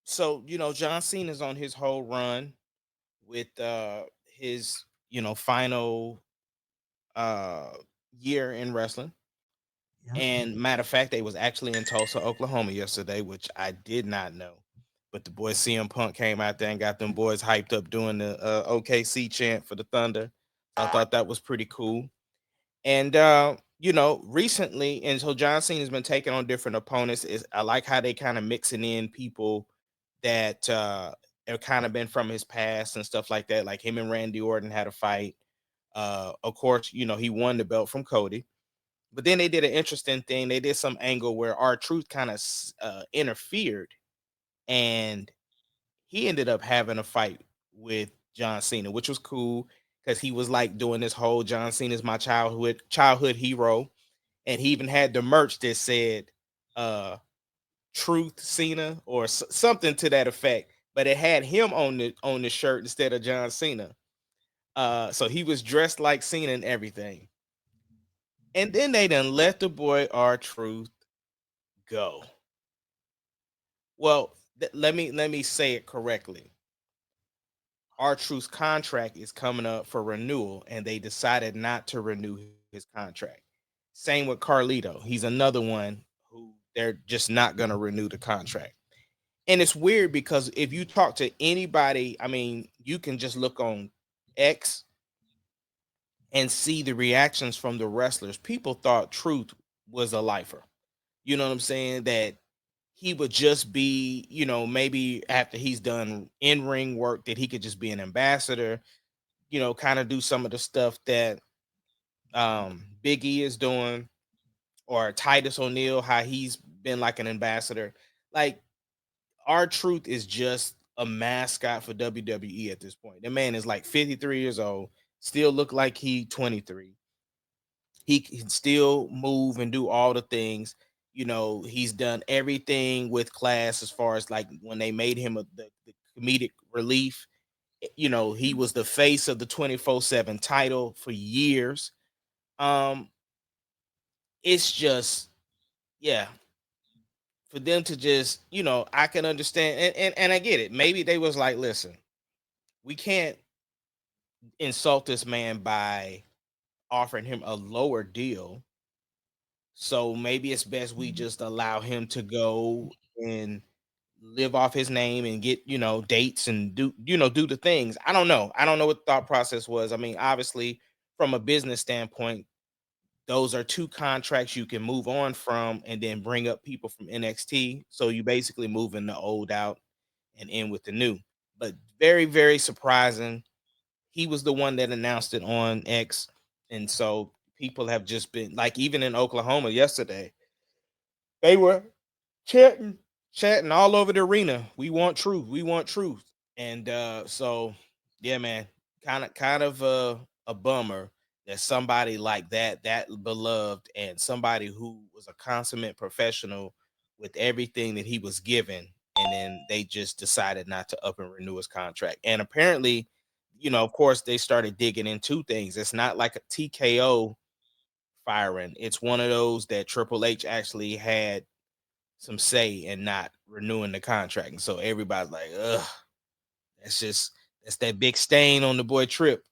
So, John Cena's on his whole run with his, final uh year in wrestling. Yeah. And matter of fact, they was actually in Tulsa, Oklahoma yesterday, which I did not know. But the boy CM Punk came out there and got them boys hyped up doing the OKC chant for the Thunder. So I thought that was pretty cool. And recently, and so John Cena's been taking on different opponents. Is I like how they kind of mixing in people that have kind of been from his past and stuff like that. Like him and Randy Orton had a fight. Of course, he won the belt from Cody. But then they did an interesting thing. They did some angle where our truth kind of interfered, and he ended up having a fight with John Cena, which was cool because he was like doing this whole John Cena's my childhood hero, and he even had the merch that said uh Truth Cena or something to that effect, but it had him on the shirt instead of John Cena. So he was dressed like Cena and everything. And then they done let the boy R Truth go. Well, let me say it correctly. R Truth's contract is coming up for renewal, and they decided not to renew his contract. Same with Carlito. He's another one who they're just not going to renew the contract. And it's weird because if you talk to anybody, I mean, you can just look on X and see the reactions from the wrestlers. People thought Truth was a lifer. You know what I'm saying? That he would just be, maybe after he's done in ring work, that he could just be an ambassador, kind of do some of the stuff that Big E is doing, or Titus O'Neil, how he's been like an ambassador. Like, our truth is just a mascot for WWE at this point. The man is like 53 years old, still look like he 23. He can still move and do all the things. He's done everything with class as far as like when they made him the comedic relief. He was the face of the 24/7 title for years. Um, it's just, yeah, for them to just, I can understand, and I get it. Maybe they was like, listen, we can't insult this man by offering him a lower deal. So maybe it's best we just allow him to go and live off his name and get, dates and do the things. I don't know. I don't know what the thought process was. I mean, obviously, from a business standpoint, those are two contracts you can move on from and then bring up people from NXT. So you basically moving the old out and in with the new. But very, very surprising. He was the one that announced it on X. And so people have just been like, even in Oklahoma yesterday, they were chatting, chatting all over the arena. We want truth. We want truth. And so yeah, man, kind of a bummer that somebody like that beloved, and somebody who was a consummate professional with everything that he was given, and then they just decided not to up and renew his contract. And apparently, of course, they started digging into things. It's not like a TKO firing. It's one of those that Triple H actually had some say in not renewing the contract. And so everybody's like, ugh, that's that big stain on the boy Trip.